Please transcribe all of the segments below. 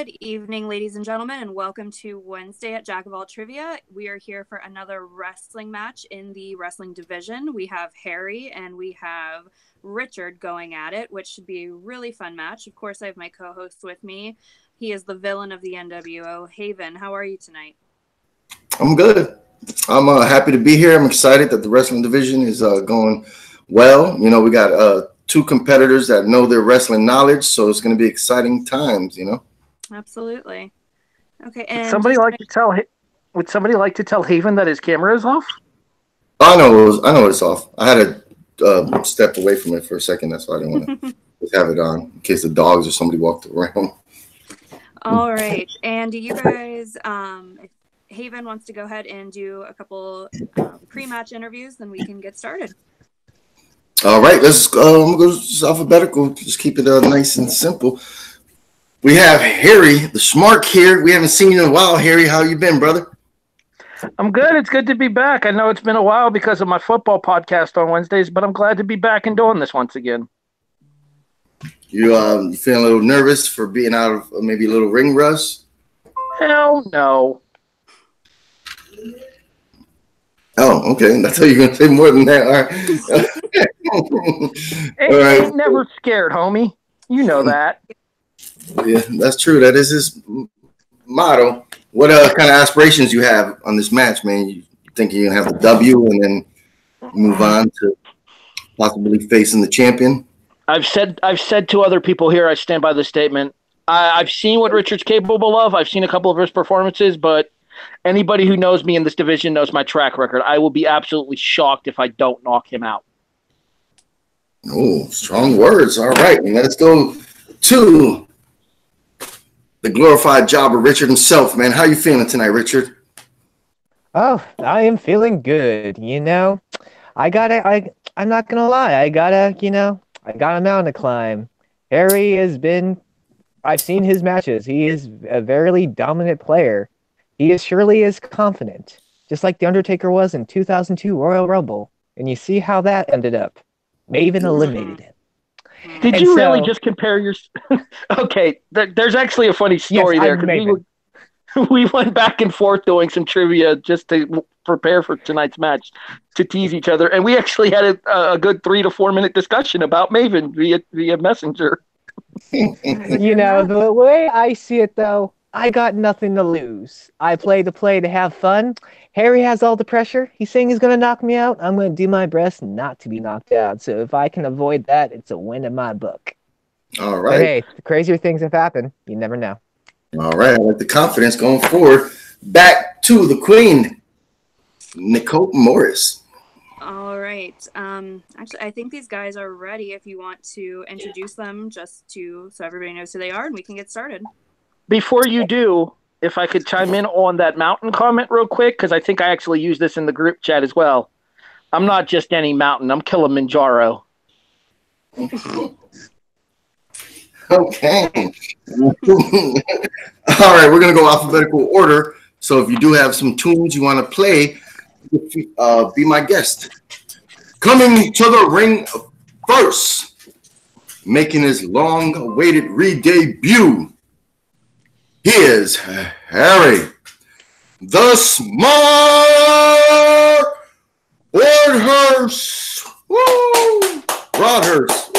Good evening, ladies and gentlemen, and welcome to Wednesday at Jack of All Trivia. We are here for another wrestling match in the wrestling division. We have Harry and we have Richard going at it, which should be a really fun match. Of course, I have my co-host with me. He is the villain of the NWO. Haven, how are you tonight? I'm good. I'm happy to be here. I'm excited that the wrestling division is going well. You know, we got two competitors that know their wrestling knowledge, so it's going to be exciting times, you know. Absolutely. Okay, and would somebody like to tell Haven that his camera is off? I know it's off. I had to step away from it for a second. That's why I didn't want to just have it on in case the dogs or somebody walked around. All right, and do you guys, if Haven wants to go ahead and do a couple pre-match interviews, then we can get started. All right, let's go just alphabetical. Just keep it nice and simple. We have Harry, the Smart here. We haven't seen you in a while, Harry. How you been, brother? I'm good. It's good to be back. I know it's been a while because of my football podcast on Wednesdays, but I'm glad to be back and doing this once again. You feeling a little nervous for being out of maybe a little ring rust? Hell no. Oh, okay. I thought you were going to say more than that. All right. Ain't never scared, homie. You know that. Yeah, that's true. That is his motto. What kind of aspirations you have on this match, man? You think you're going to have the W and then move on to possibly facing the champion? I've said to other people here, I stand by the statement. I've seen what Richard's capable of. I've seen a couple of his performances, but anybody who knows me in this division knows my track record. I will be absolutely shocked if I don't knock him out. Oh, strong words. All right, and let's go to the glorified jobber, Richard himself, man. How you feeling tonight, Richard? Oh, I am feeling good. You know, I'm not gonna lie. I got a mountain to climb. Harry I've seen his matches. He is a very dominant player. He surely is confident, just like The Undertaker was in 2002 Royal Rumble. And you see how that ended up. Maven eliminated him. Did you really just compare your... Okay, there's actually a funny story there. We went back and forth doing some trivia just to prepare for tonight's match to tease each other. And we actually had a good 3 to 4 minute discussion about Maven via Messenger. You know, the way I see it, though, I got nothing to lose. I play to have fun. Harry has all the pressure. He's saying he's going to knock me out. I'm going to do my best not to be knocked out. So if I can avoid that, it's a win in my book. All right. But hey, the crazier things have happened. You never know. All right. I like the confidence going forward. Back to the queen, Nicole Morris. All right. Actually, I think these guys are ready if you want to introduce them so everybody knows who they are and we can get started. Before you do, if I could chime in on that mountain comment real quick, because I think I actually used this in the group chat as well. I'm not just any mountain. I'm Kilimanjaro. Okay. All right. We're going to go alphabetical order. So if you do have some tunes you want to play, be my guest. Coming to the ring first, making his long-awaited re-debut. Here's Harry, the Smart Broadhurst. Woo! Broadhurst.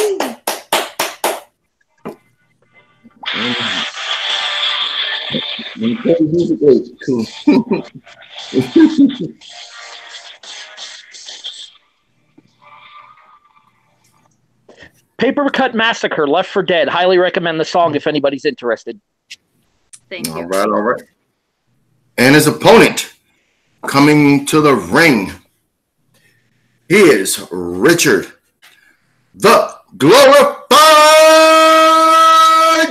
Cool. Paper Cut Massacre, Left for Dead. Highly recommend the song if anybody's interested. Thank you. All right. And his opponent coming to the ring. He is Richard, the glorified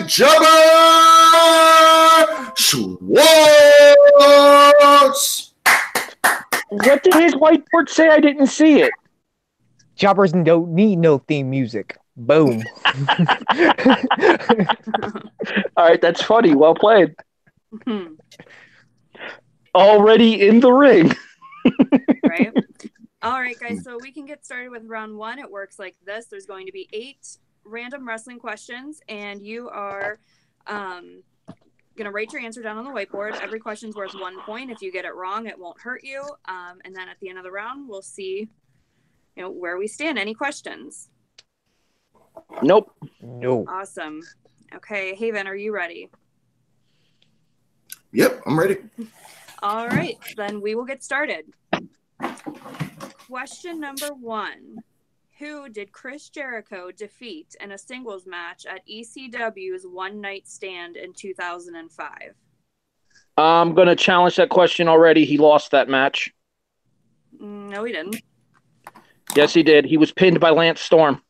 jobber Schwartz. What did his whiteboard say? I didn't see it. Jobbers don't need no theme music. Boom. All right, that's funny. Well played. Already in the ring. Right. All right, guys. So we can get started with round one. It works like this. There's going to be 8 random wrestling questions, and you are going to write your answer down on the whiteboard. Every question's worth 1 point. If you get it wrong, it won't hurt you. And then at the end of the round, we'll see, where we stand. Any questions? Nope. No. Awesome. Okay, Haven, are you ready? Yep, I'm ready. All right, then we will get started. Question number 1. Who did Chris Jericho defeat in a singles match at ECW's One Night Stand in 2005? I'm going to challenge that question already. He lost that match. No, he didn't. Yes, he did. He was pinned by Lance Storm.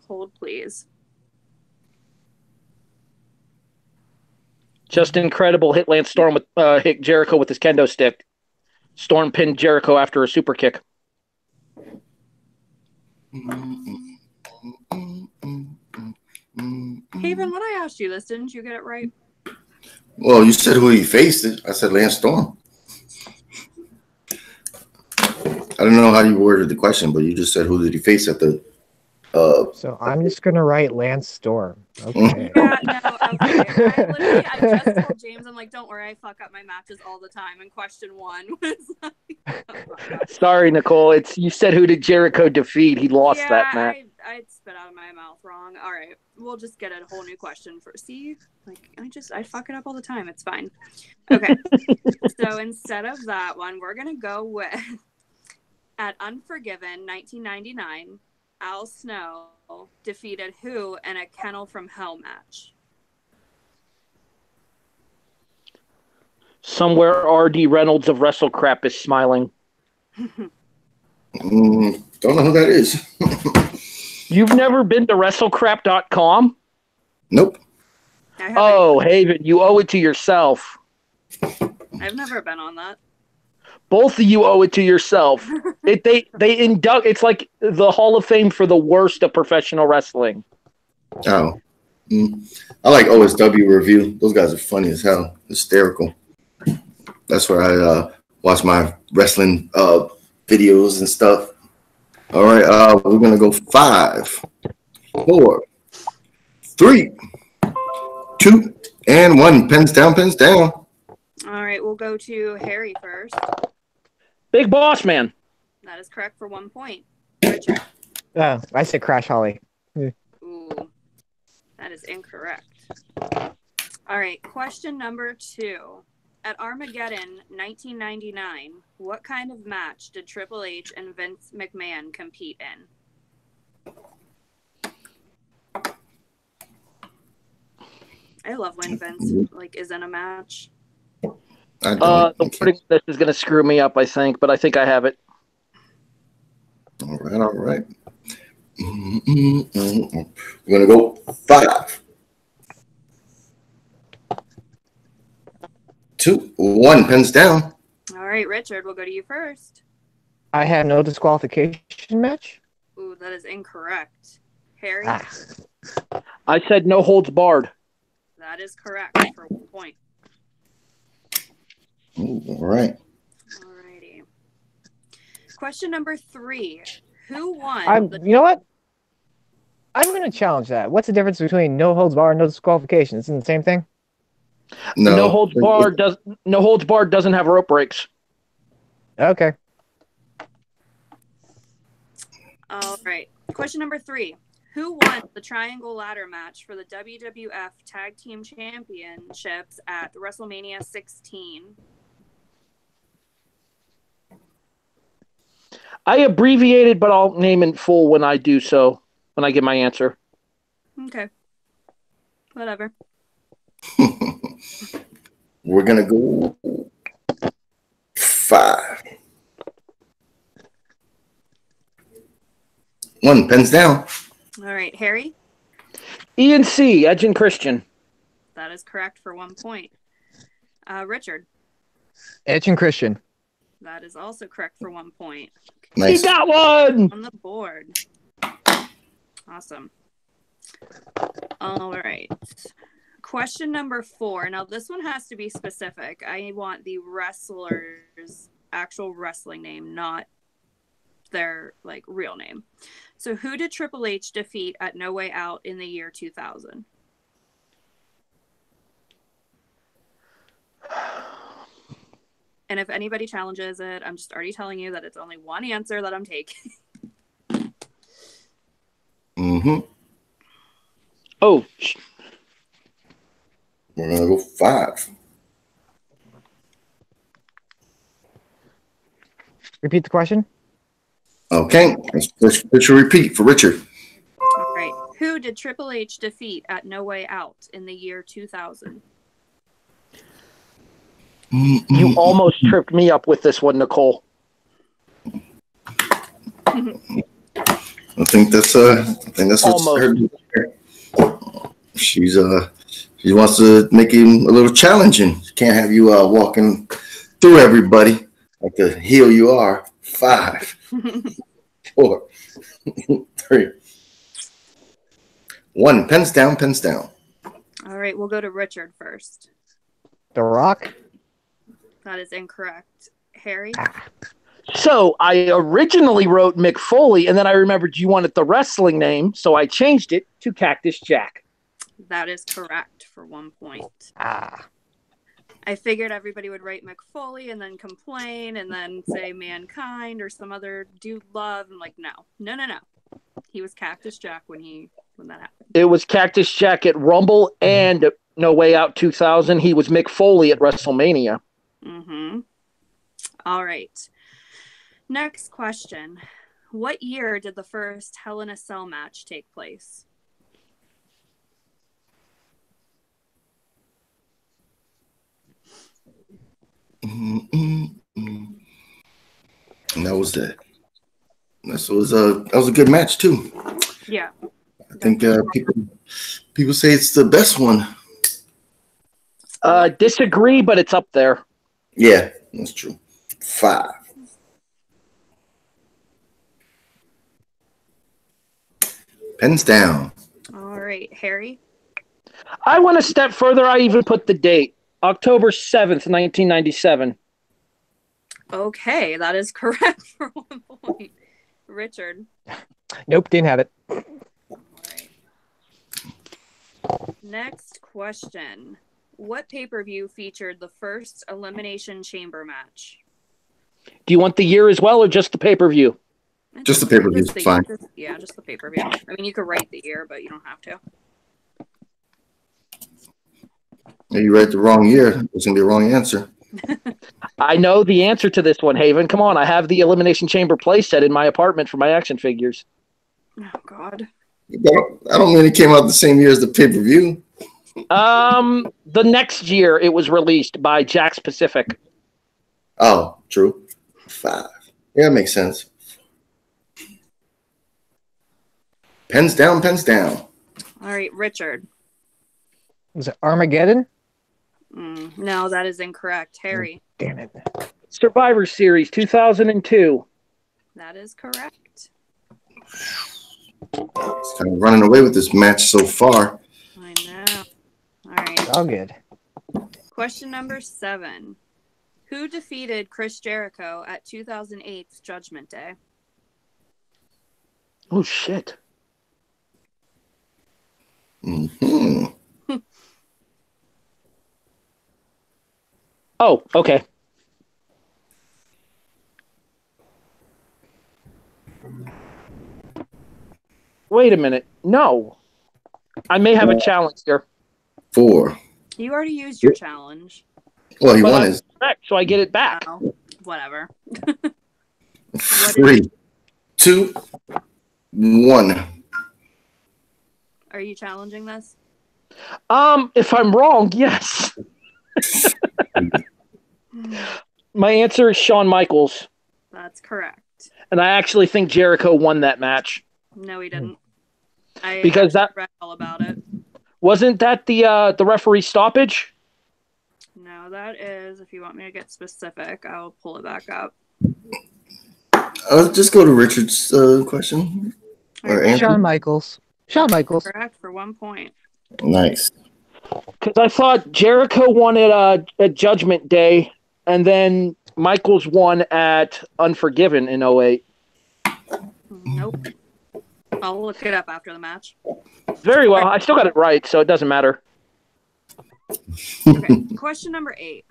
Hold, please. Just incredible. Hit Lance Storm with hit Jericho with his kendo stick. Storm pinned Jericho after a super kick. Haven, when I asked you this, didn't you get it right? Well, you said who he faced. I said Lance Storm. I don't know how you worded the question, but you just said who did he face at the. So I'm just gonna write Lance Storm. Okay. Yeah, no, okay. I just told James, I'm like, don't worry, I fuck up my matches all the time. And question 1 was like, oh sorry, Nicole. You said who did Jericho defeat? He lost that match. I spit out of my mouth wrong. All right, we'll just get a whole new question for. See, like I fuck it up all the time. It's fine. Okay, so instead of that one, we're gonna go with at Unforgiven 1999. Al Snow defeated who in a Kennel from Hell match? Somewhere R.D. Reynolds of WrestleCrap is smiling. Don't know who that is. You've never been to WrestleCrap.com? Nope. Oh, Haven, you owe it to yourself. I've never been on that. Both of you owe it to yourself. They induct. It's like the Hall of Fame for the worst of professional wrestling. Oh, I like OSW Review. Those guys are funny as hell, hysterical. That's where I watch my wrestling videos and stuff. All right, we're gonna go 5, 4, 3, 2, and 1. Pens down, pens down. All right, we'll go to Harry first. Big Boss Man. That is correct for 1 point. Richard. I said Crash Holly. Ooh, that is incorrect. All right, question number 2. At Armageddon 1999, what kind of match did Triple H and Vince McMahon compete in? I love when Vince is in a match. The wording of this is going to screw me up, I think, but I think I have it. All right. We're going to go 5, 2, 1. Pens down. All right, Richard, we'll go to you first. I have no disqualification match. Ooh, that is incorrect. Harry? I said no holds barred. That is correct for 1 point. All right. Alrighty. Question number 3. Who won? You know what? I'm going to challenge that. What's the difference between no holds barred and no disqualification? Isn't it the same thing? No holds barred doesn't have rope breaks. Okay. All right. Question number 3. Who won the triangle ladder match for the WWF Tag Team Championships at WrestleMania 16? I abbreviated, but I'll name in full when I do so, when I give my answer. Okay. Whatever. We're going to go 5, 1. Pens down. All right, Harry? ENC, Edge and Christian. That is correct for 1 point. Richard? Edge and Christian. That is also correct for 1 point. Nice. He got one! On the board. Awesome. All right. Question number 4. Now, this one has to be specific. I want the wrestler's actual wrestling name, not their like real name. So who did Triple H defeat at No Way Out in the year 2000? And if anybody challenges it, I'm just already telling you that it's only one answer that I'm taking. Oh. We're going to go 5. Repeat the question. Okay. Let's repeat for Richard. All right. Who did Triple H defeat at No Way Out in the year 2000? You almost tripped me up with this one, Nicole. I think that's what's her. She wants to make him a little challenging. She can't have you walking through everybody like the heel you are. 5, 4, 3, 1. Pens down. All right, we'll go to Richard first. The Rock? That is incorrect. Harry? So I originally wrote Mick Foley, and then I remembered you wanted the wrestling name, so I changed it to Cactus Jack. That is correct for 1 point. I figured everybody would write Mick Foley and then complain and then say Mankind or some other dude love. I'm like, no. He was Cactus Jack when that happened. It was Cactus Jack at Rumble and No Way Out 2000. He was Mick Foley at WrestleMania. All right. Next question. What year did the first Hell in a Cell match take place? And that was it. That was a good match too. Yeah. I think people say it's the best one. Disagree, but it's up there. Yeah, that's true. 5. Pens down. All right, Harry. I went a step further. I even put the date. October 7th, 1997. Okay, that is correct for 1 point. Richard. Nope, didn't have it. All right. Next question. What pay-per-view featured the first Elimination Chamber match? Do you want the year as well or just the pay-per-view? Just the pay-per-view is fine. Just the pay-per-view. I mean, you could write the year, but you don't have to. You write the wrong year. It's going to be a wrong answer. I know the answer to this one, Haven. Come on. I have the Elimination Chamber playset in my apartment for my action figures. Oh, God. I don't mean it came out the same year as the pay-per-view. The next year it was released by Jack's Pacific. Oh, true. 5. Yeah, that makes sense. Pens down. All right, Richard. Was it Armageddon? No, that is incorrect. Harry. Damn it. Survivor Series 2002. That is correct. It's kind of running away with this match so far. I know. All right. All good. Question number 7. Who defeated Chris Jericho at 2008's Judgment Day? Oh, shit. Oh, okay. Wait a minute. No. I may have a challenge here. 4. You already used your challenge. Well, he won his. Correct, so I get it back. Oh, whatever. 3, 2, 1. Are you challenging this? If I'm wrong, yes. My answer is Shawn Michaels. That's correct. And I actually think Jericho won that match. No, he didn't. I because that read all about it. Wasn't that the referee stoppage? No, that is. If you want me to get specific, I'll pull it back up. Just go to Richard's question. Or Shawn Michaels. Correct for 1 point. Nice. Because I thought Jericho won at Judgment Day, and then Michaels won at Unforgiven in 08. Nope. I'll look it up after the match. Very well. I still got it right, so it doesn't matter. Okay. Question number 8.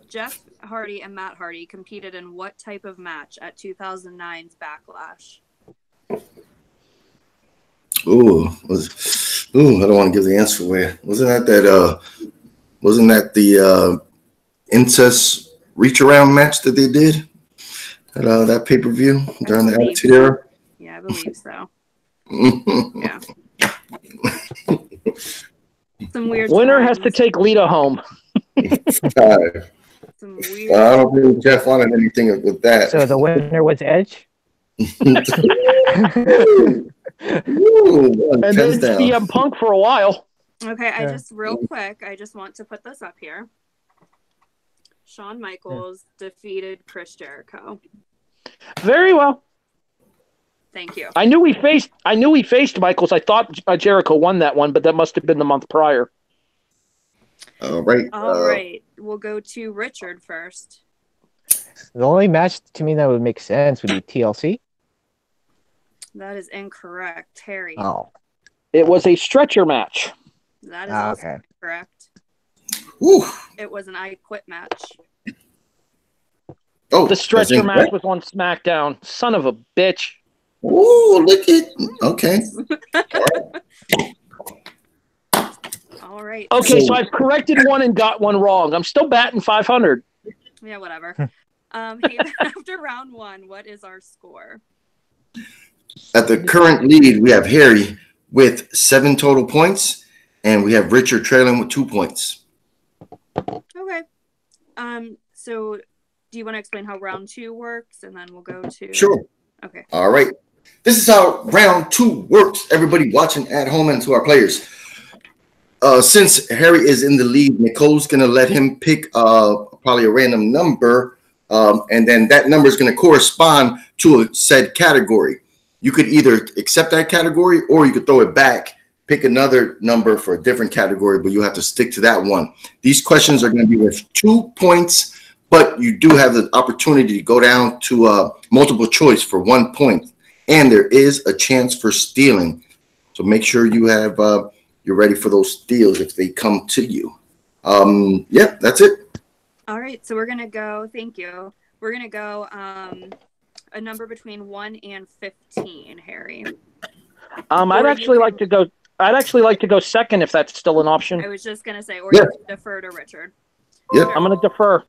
Jeff Hardy and Matt Hardy competed in what type of match at 2009's Backlash? I don't want to give the answer away. Wasn't that the incest reach around match that they did at that pay-per-view during the Attitude Era? Yeah, I believe so. Yeah. Some weird winner times. has to take Lita home. Some weird. I don't think Jeff wanted anything with that. So the winner was Edge? And then CM Punk for a while. Okay, I just want to put this up here. Shawn Michaels defeated Chris Jericho. Very well. Thank you. I knew he faced Michaels. I thought Jericho won that one, but that must have been the month prior. All right. We'll go to Richard first. The only match to me that would make sense would be TLC. That is incorrect, Harry. Oh. It was a stretcher match. That is also correct. Woo. It was an I Quit match. Oh, the stretcher match was on SmackDown. Son of a bitch. Ooh, look at. Okay. All right. Okay, so I've corrected one and got one wrong. I'm still batting 500. Yeah, whatever. After round 1, what is our score? At the current lead, we have Harry with 7 total points, and we have Richard trailing with 2 points. Okay. So do you want to explain how round 2 works, and then we'll go to... Sure. Okay. All right. This is how round 2 works. Everybody watching at home and to our players. Since Harry is in the lead, Nicole's going to let him pick probably a random number, and then that number is going to correspond to a said category. You could either accept that category or you could throw it back, pick another number for a different category, but you have to stick to that one. These questions are going to be worth 2 points, but you do have the opportunity to go down to multiple choice for 1 point, and there is a chance for stealing. So make sure you have you're ready for those steals if they come to you. Yeah, that's it. All right, so we're gonna go. Thank you. We're gonna go a number between 1 and 15, Harry. I'd actually like to go second if that's still an option. I was just gonna say, or you can defer to Richard. Yep. I'm gonna defer.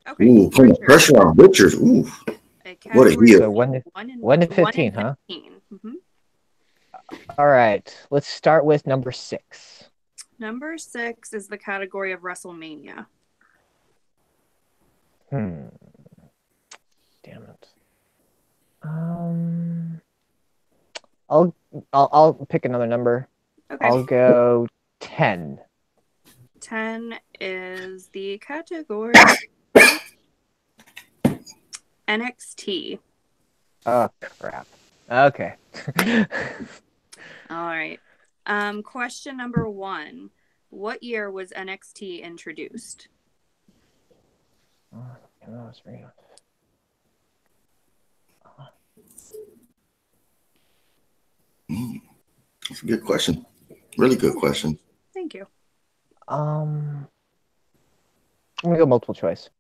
Okay. Ooh, putting pressure on Richard. Ooh. What a heel. So 1 to 15, huh? 15. Mm-hmm. All right. Let's start with number 6. Number 6 is the category of WrestleMania. Damn it. I'll pick another number. Okay. I'll go 10. 10 is the category NXT. Oh crap. Okay. All right. Question number 1. What year was NXT introduced? That's a good question. Really good question. Thank you. I'm gonna go multiple choice.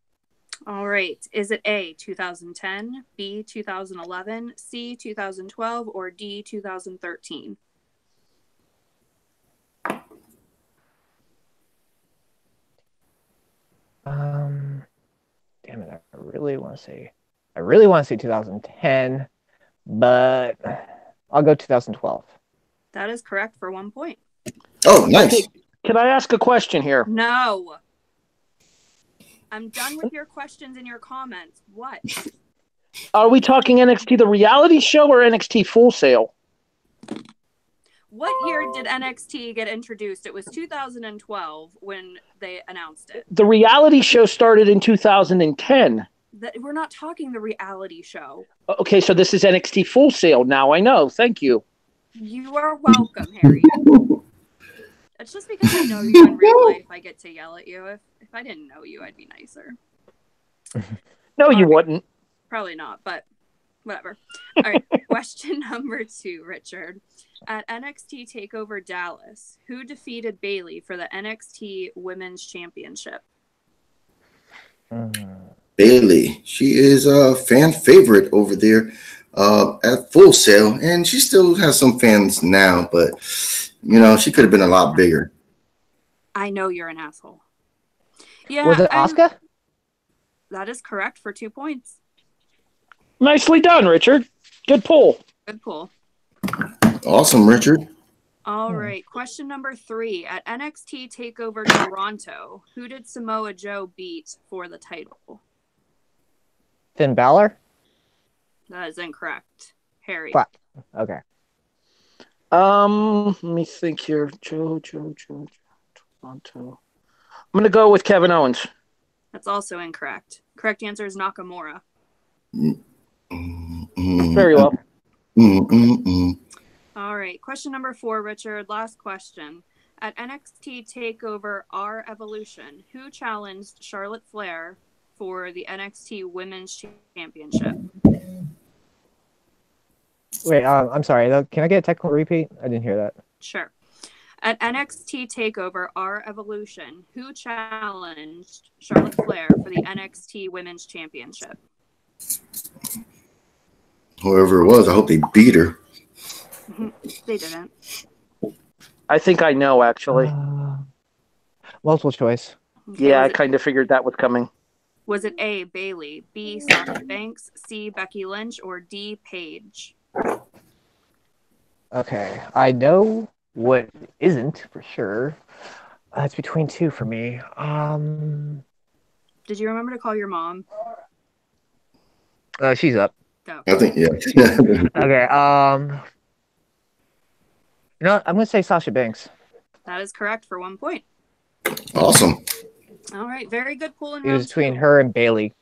All right. Is it A, 2010, B, 2011, C, 2012, or D, 2013? Damn it! I really want to say 2010, but I'll go 2012. That is correct for 1 point. Oh, nice. Can I ask a question here? No. I'm done with your questions and your comments. What? Are we talking NXT the reality show or NXT Full Sail? What year did NXT get introduced? It was 2012 when they announced it. The reality show started in 2010. We're not talking the reality show. Okay, so this is NXT Full Sail. Now I know. Thank you. You are welcome, Harry. It's just because I know you in real life, I get to yell at you. If I didn't know you, I'd be nicer. No, you wouldn't. Probably not, but Whatever. All right. Question number 2, Richard. At NXT TakeOver Dallas, who defeated Bayley for the NXT Women's Championship? Bayley. She is a fan favorite over there at Full Sail, and she still has some fans now, but she could have been a lot bigger. I know you're an asshole. Yeah. Was it Asuka? That is correct for 2 points. Nicely done, Richard. Good pull. Good pull. Awesome, Richard. All right. Question number 3. At NXT TakeOver Toronto, who did Samoa Joe beat for the title? Finn Balor? That is incorrect. Harry. Okay. Let me think here. Joe, Toronto. I'm going to go with Kevin Owens. That's also incorrect. Correct answer is Nakamura. Very well. All right. Question number 4, Richard. Last question. At NXT TakeOver R Evolution, who challenged Charlotte Flair for the NXT Women's Championship? Wait, I'm sorry. Can I get a technical repeat? I didn't hear that. Sure. At NXT TakeOver R Evolution, who challenged Charlotte Flair for the NXT Women's Championship? Whoever it was, I hope they beat her. They didn't. I think I know, actually. Multiple choice. Okay, Yeah, I kind of figured that was coming. Was it A, Bayley, B, Sasha Banks, C, Becky Lynch, or D, Paige? Okay, I know what isn't for sure. It's between 2 for me. Did you remember to call your mom? She's up. Oh. I think, yeah. Okay, I'm gonna say Sasha Banks. That is correct for 1 point. Awesome. All right, very good pool in It round was between 2. her and Bayley.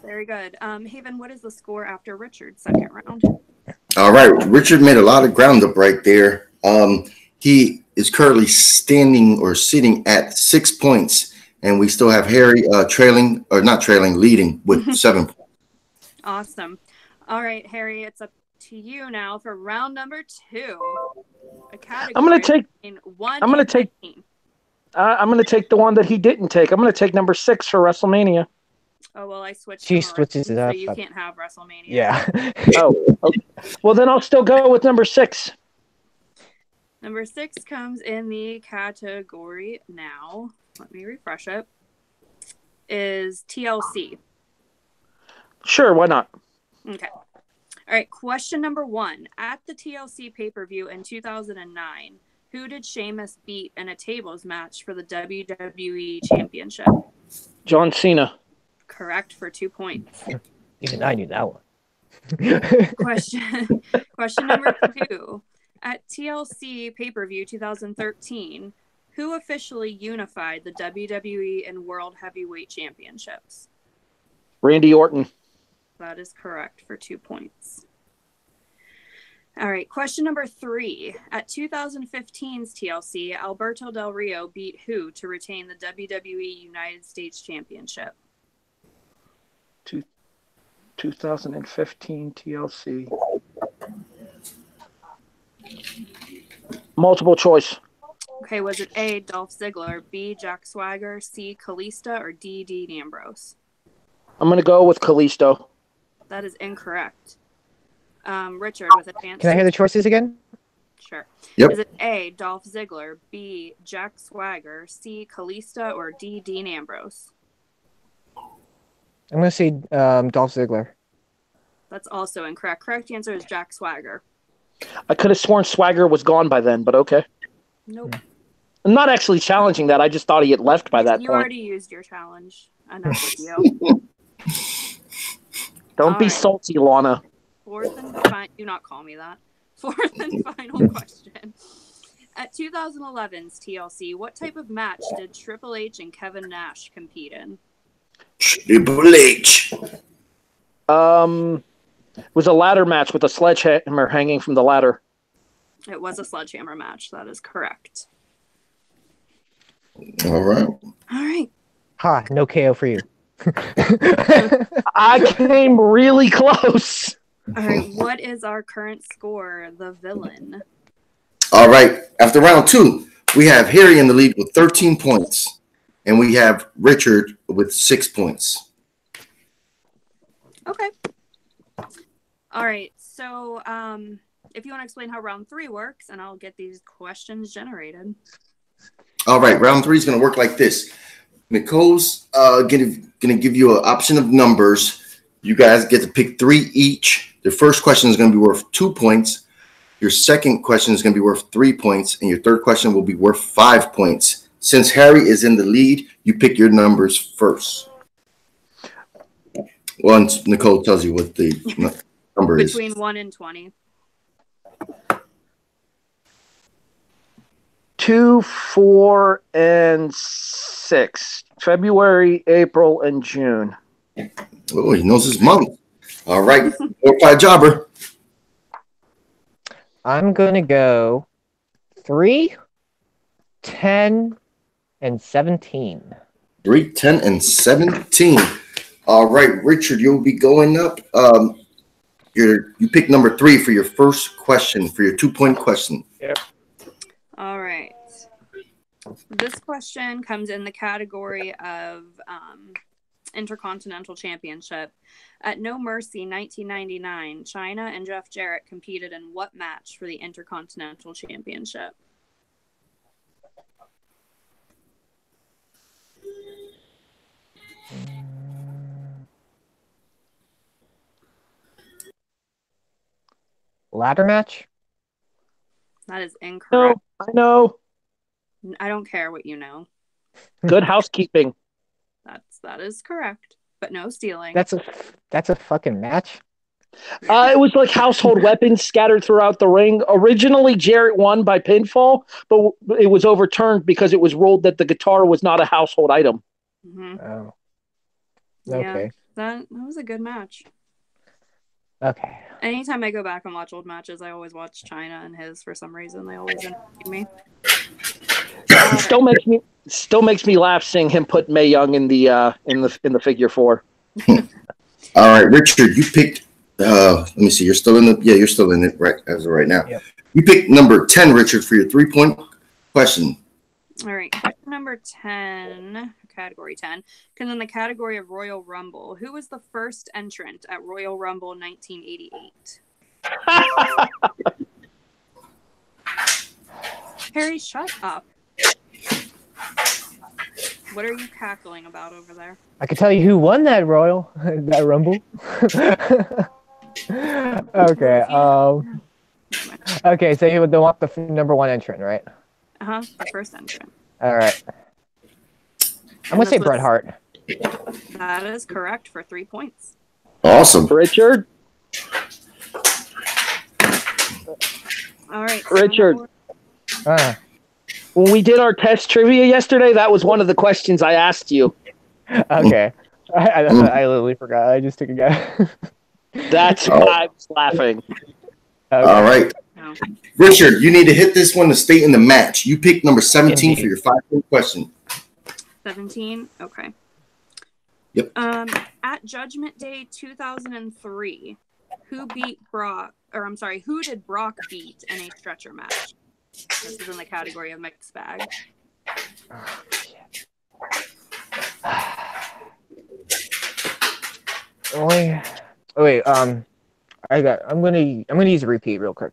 Very good. Haven, what is the score after Richard's second round? All right. Richard made a lot of ground up right there. He is currently sitting at 6 points, and we still have Harry leading with 7 points. Awesome. All right, Harry, it's up to you now for round number 2. A category I'm going to take the one that he didn't take. I'm going to take number 6 for WrestleMania. Oh, well, I switched. She switches it up. So you can't have WrestleMania. Yeah. Oh, okay. Well, then I'll still go with number 6. Number 6 comes in the category now. Let me refresh it. Is TLC. Sure, why not? Okay. All right. Question number 1. At the TLC pay-per-view in 2009, who did Sheamus beat in a tables match for the WWE Championship? John Cena. Correct for 2 points. Even I knew that one. Question number 2. At TLC pay-per-view 2013, who officially unified the WWE and World Heavyweight Championships? Randy Orton. That is correct for 2 points. All right, question number 3. At 2015's TLC, Alberto Del Rio beat who to retain the WWE United States Championship? 2015 TLC. Multiple choice. Okay, was it A, Dolph Ziggler, B, Jack Swagger, C, Kalisto, or D, Dean Ambrose? I'm going to go with Kalisto. That is incorrect. Richard, with a chance. Can I hear the choices again? Sure. Yep. Is it A, Dolph Ziggler, B, Jack Swagger, C, Kalisto, or D, Dean Ambrose? I'm going to say Dolph Ziggler. That's also incorrect. Correct answer is Jack Swagger. I could have sworn Swagger was gone by then, but okay. Nope. I'm not actually challenging that. I just thought he had left by that You point. already used your challenge. Enough with you. Don't be salty, Lana. Fourth and final. Do not call me that. Fourth and final question. At 2011's TLC, what type of match did Triple H and Kevin Nash compete in? Triple H. It was a ladder match with a sledgehammer hanging from the ladder. It was a sledgehammer match. That is correct. All right. All right. Ha, no KO for you. I came really close. All right, what is our current score, the villain? All right, after round 2, we have Harry in the lead with 13 points, and we have Richard with 6 points. Okay. All right, so if you want to explain how round 3 works, and I'll get these questions generated. All right, round 3 is going to work like this. Nicole's going to give you an option of numbers. You guys get to pick 3 each. The first question is going to be worth 2 points. Your second question is going to be worth 3 points, and your third question will be worth 5 points. Since Harry is in the lead, you pick your numbers first. Once Nicole tells you what the number is. Between 1 and 20. 2, 4, and 6. February, April, and June. Oh, he knows his month. All right, by Jobber. I'm going to go 3, 10, and 17. 3, 10, and 17. All right, Richard, you'll be going up. You pick number 3 for your first question, for your 2-point question. Yep. All right. This question comes in the category of Intercontinental Championship. At No Mercy 1999, China and Jeff Jarrett competed in what match for the Intercontinental Championship? Ladder match? That is incorrect. No, I know. I don't care what you know. Good housekeeping. That is correct, but no stealing. That's a fucking match. It was like household weapons scattered throughout the ring. Originally, Jarrett won by pinfall, but it was overturned because it was ruled that the guitar was not a household item. Mm-hmm. Oh. Okay. Yeah, that was a good match. Okay. Anytime I go back and watch old matches, I always watch China and his for some reason. They always entertain me. Still makes me laugh seeing him put Mae Young in the figure 4. All right, Richard, you picked. Let me see. You're still in it right as of right now. Yep. You picked number 10, Richard, for your 3-point question. All right, question number 10, category 10, because in the category of Royal Rumble, who was the first entrant at Royal Rumble 1988? Harry, shut up. What are you cackling about over there? I can tell you who won that that Rumble. Okay. Okay, so you would want the number 1 entrant, right? The first entrant. All right. I'm gonna say Bret Hart. That is correct for 3 points. Awesome, Richard. All right, Richard. When we did our test trivia yesterday, that was one of the questions I asked you. Okay. I literally forgot. I just took a guess. That's why I was laughing. Okay. All right. No. Richard, you need to hit this one to stay in the match. You pick number 17 for your 5-point question. 17? Okay. Yep. At Judgment Day 2003, who did Brock beat in a stretcher match? This is in the category of mixed bag. Oh, shit. I'm gonna use a repeat real quick.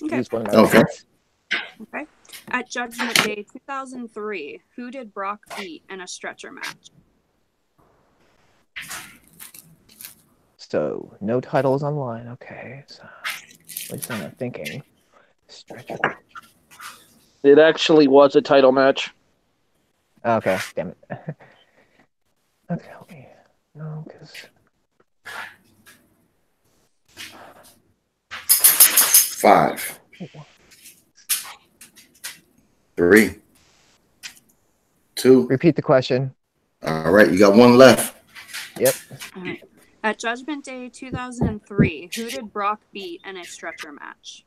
Okay. Okay. Okay. At Judgment Day 2003, who did Brock beat in a stretcher match? So no titles online. Okay. So at least I'm not thinking. Stretcher match. It actually was a title match. Okay. Damn it. Okay. No, because. 5, 3, 2. Repeat the question. All right, you got 1 left. Yep. All right. At Judgment Day 2003, who did Brock beat in a stretcher match?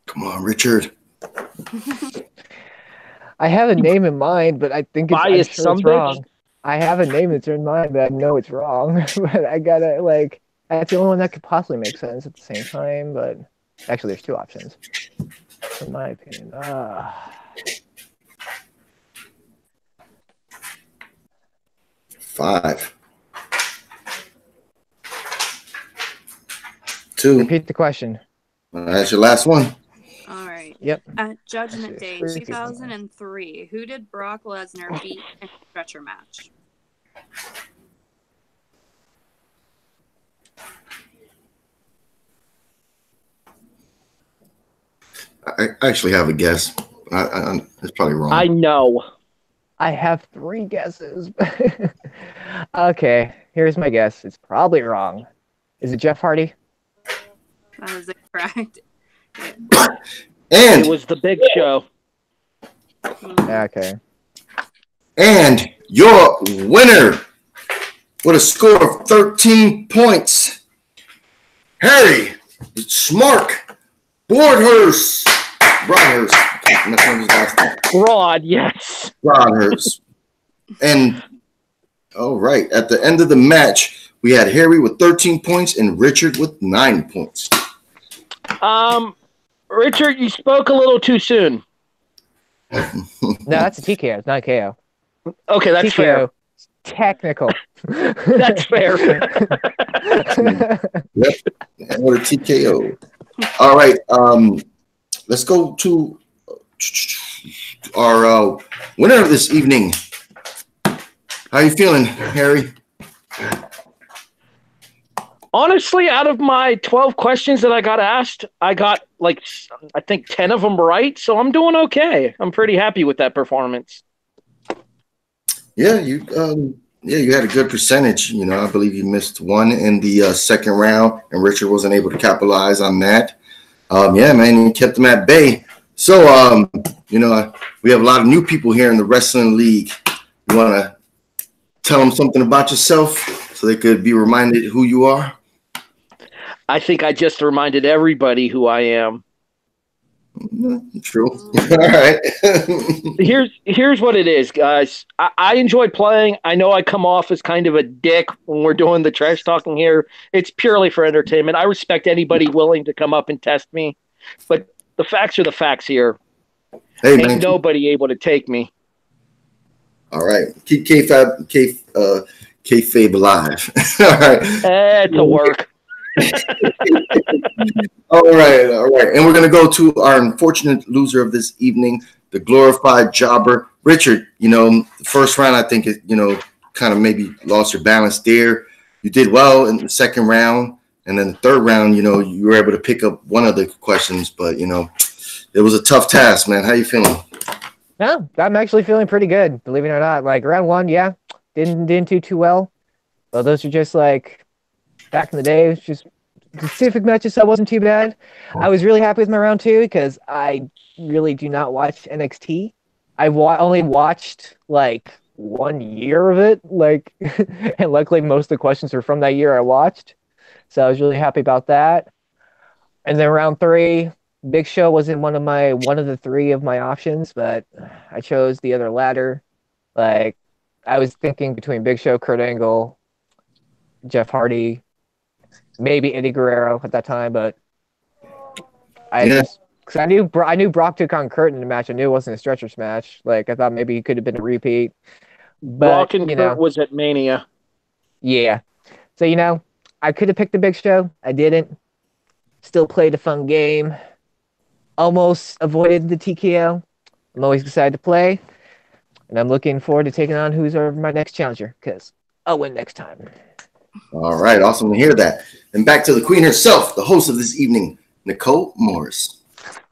Come on, Richard. I have a name in mind, but I think I'm Biased sure it's wrong. I have a name that's in mind, but I know it's wrong. But I gotta that's the only one that could possibly make sense at the same time. But actually, there's two options, in my opinion. 5, 2. Repeat the question. That's your last one. All right. Yep. At Judgment Day 2003, who did Brock Lesnar beat in a stretcher match? I actually have a guess. It's probably wrong. I know. I have 3 guesses. Okay, here's my guess. It's probably wrong. Is it Jeff Hardy? That is incorrect. And it was the Big Show. Okay. And your winner with a score of 13 points, Harry Smark Broadhurst. Broad, yes. Broadhurst. And all right, at the end of the match, we had Harry with 13 points and Richard with 9 points. Richard, you spoke a little too soon. No, that's a TKO. It's not a KO. Okay, that's TKO. fair. Technical. That's fair. Yep. And what a TKO. All right. Let's go to our winner of this evening. How you feeling, Harry? Honestly, out of my 12 questions that I got asked, I got I think 10 of them right. So I'm doing okay. I'm pretty happy with that performance. Yeah, you had a good percentage. I believe you missed one in the second round, and Richard wasn't able to capitalize on that. Yeah, man, you kept them at bay. So, we have a lot of new people here in the wrestling league. You want to tell them something about yourself so they could be reminded who you are? I think I just reminded everybody who I am. True. All right. Here's what it is, guys. I enjoy playing. I know I come off as kind of a dick when we're doing the trash talking here. It's purely for entertainment. I respect anybody willing to come up and test me, but the facts are the facts here. Hey, Ain't man, nobody able to take me. All right. Keep kayfabe alive. All right. It's a work. All right. And we're going to go to our unfortunate loser of this evening, the glorified jobber, Richard. The first round, I think, kind of maybe lost your balance there. You did well in the second round. And then the third round, you were able to pick up one of the questions. But, it was a tough task, man. How you feeling? No, I'm actually feeling pretty good, believe it or not. Like, round 1, yeah, didn't do too well. But those are just back in the day, it was just specific matches, so it wasn't too bad. I was really happy with my round 2 because I really do not watch NXT. I've only watched 1 year of it, and luckily most of the questions are from that year I watched. So I was really happy about that. And then round 3, Big Show wasn't one of the 3 of my options, but I chose the other ladder. I was thinking between Big Show, Kurt Angle, Jeff Hardy, maybe Eddie Guerrero at that time, but because I knew Brock took on Kurt in the match. I knew it wasn't a stretchers match. I thought maybe it could have been a repeat. But Brock and Kurt was at Mania. Yeah. So I could have picked the Big Show. I didn't. Still played a fun game. Almost avoided the TKO. I'm always excited to play. And I'm looking forward to taking on who's my next challenger, because I'll win next time. All right. Awesome to hear that. And back to the queen herself, the host of this evening, Nicole Morris.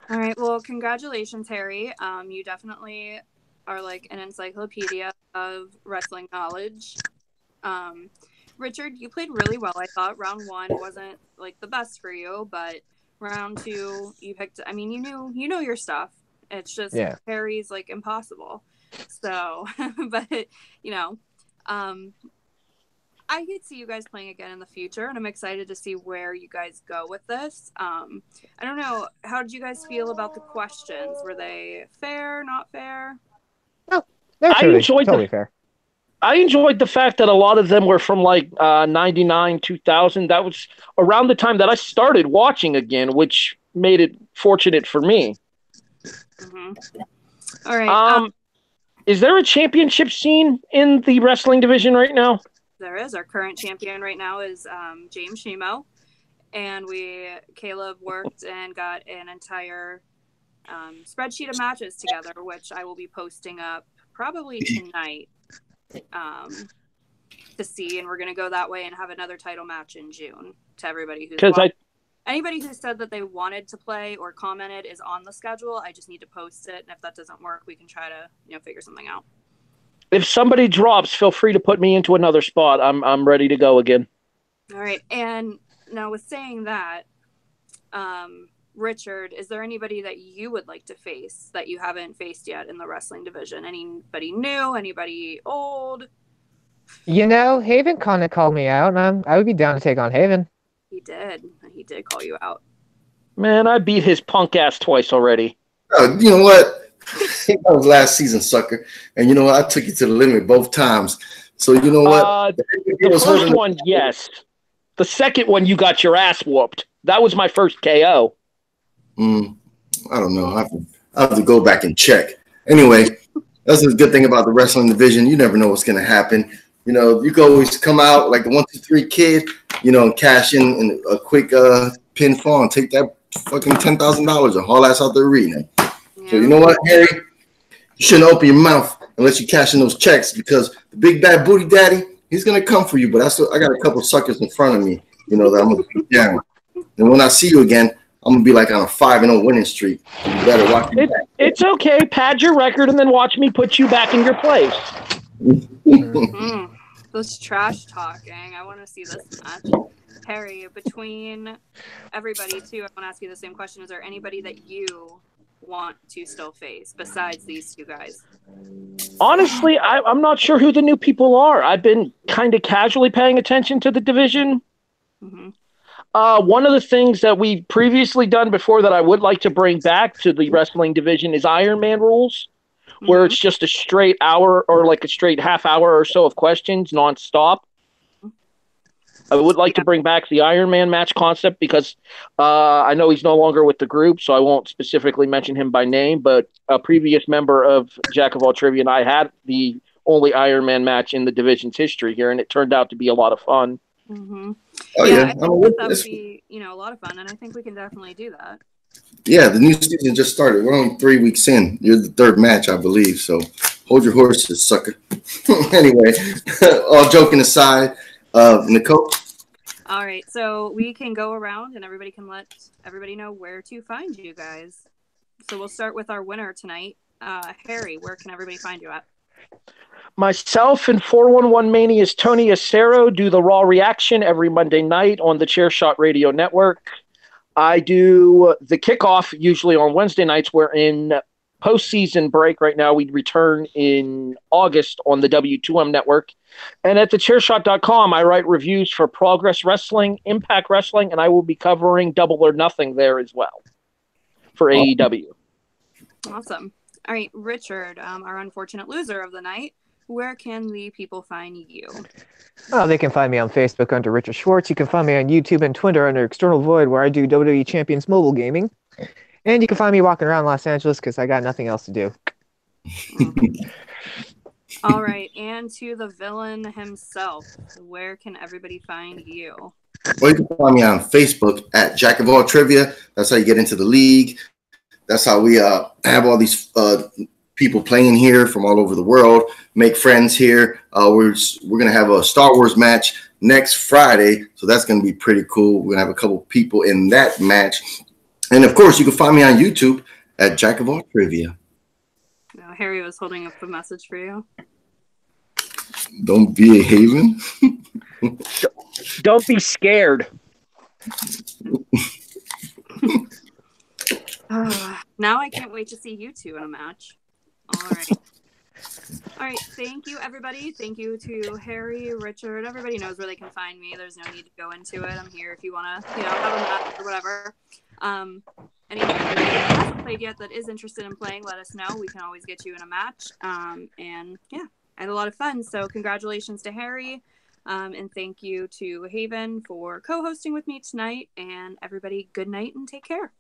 All right. Well, congratulations, Harry. You definitely are an encyclopedia of wrestling knowledge. Richard, you played really well. I thought round 1 wasn't the best for you, but round 2 you picked. I mean, you know your stuff. It's just Harry's impossible. So, but I could see you guys playing again in the future, and I'm excited to see where you guys go with this. I don't know. How did you guys feel about the questions? Were they fair, not fair? totally fair. I enjoyed the fact that a lot of them were from like 99, 2000. That was around the time that I started watching again, which made it fortunate for me. Mm-hmm. All right. Is there a championship scene in the wrestling division right now? There is. Our current champion right now is James Shimo. And Caleb worked and got an entire spreadsheet of matches together, which I will be posting up probably tonight to see. And we're going to go that way and have another title match in June to everybody who's anybody who said that they wanted to play or commented is on the schedule. I just need to post it. And if that doesn't work, we can try to, figure something out. If somebody drops, feel free to put me into another spot. I'm ready to go again. All right. And now with saying that, Richard, is there anybody that you would like to face that you haven't faced yet in the wrestling division? Anybody new? Anybody old? Haven kind of called me out, and I would be down to take on Haven. He did. He did call you out. Man, I beat his punk ass twice already. You know what? That was last season, sucker. And you know what? I took you to the limit both times. So you know what? The first one, yes. The second one, you got your ass whooped. That was my first KO. I don't know. I have to go back and check. Anyway, that's the good thing about the wrestling division. You never know what's going to happen. You can always come out like the 1, 2, 3 kid, and cash in a quick pinfall and take that fucking $10,000 and haul ass out the arena. Yeah. So you know what, Harry? You shouldn't open your mouth unless you cash in those checks, because the big bad booty daddy, he's gonna come for you. But I got a couple suckers in front of me, that I'm gonna beat down. And when I see you again, I'm gonna be like on a 5-0 winning streak. So you better watch me. It's okay. Pad your record and then watch me put you back in your place. This trash talking. I want to see this match. Harry, between everybody too, I want to ask you the same question. Is there anybody that you want to still face besides these two guys? Honestly, I'm not sure who the new people are. I've been kind of casually paying attention to the division. Mm-hmm. One of the things that we've previously done before that I would like to bring back to the wrestling division is Iron Man rules, where it's just a straight hour or like a straight half hour or so of questions nonstop. I would like to bring back the Iron Man match concept because I know he's no longer with the group, so I won't specifically mention him by name, but a previous member of Jack of All Trivia and I had the only Iron Man match in the division's history here, and it turned out to be a lot of fun. Mm-hmm. I think that would be, a lot of fun, and I think we can definitely do that. Yeah, the new season just started. We're only 3 weeks in. You're the third match, I believe, so hold your horses, sucker. Anyway, all joking aside, Nicole? All right, so we can go around and everybody can let everybody know where to find you guys. So we'll start with our winner tonight. Harry, where can everybody find you at? Myself and 411 Mania's Tony Acero do the Raw Reaction every Monday night on the Chairshot Radio Network. I do the kickoff usually on Wednesday nights. We're in postseason break right now. We return in August on the W2M network. And at thechairshot.com, I write reviews for Progress Wrestling, Impact Wrestling, and I will be covering Double or Nothing there as well for AEW. Awesome. All right, Richard, our unfortunate loser of the night, where can the people find you? Oh, they can find me on Facebook under Richard Schwartz. You can find me on YouTube and Twitter under External Void, where I do WWE Champions Mobile Gaming. And you can find me walking around Los Angeles because I got nothing else to do. All right, and to the villain himself, where can everybody find you? Well, you can find me on Facebook at Jack of All Trivia. That's how you get into the league. That's how we have all these people playing here from all over the world, make friends here. We're going to have a Star Wars match next Friday, so that's going to be pretty cool. We're going to have a couple people in that match. And, of course, you can find me on YouTube at Jack of All Trivia. No, Harry was holding up a message for you. Don't be a haven. Don't be scared. Now I can't wait to see you two in a match. All right. Thank you, everybody. Thank you to Harry, Richard. Everybody knows where they can find me. There's no need to go into it. I'm here if you want to, have a match or whatever. anyone that hasn't played yet that is interested in playing, let us know. We can always get you in a match. And yeah, I had a lot of fun. So congratulations to Harry. And thank you to Haven for co-hosting with me tonight. And everybody, good night and take care.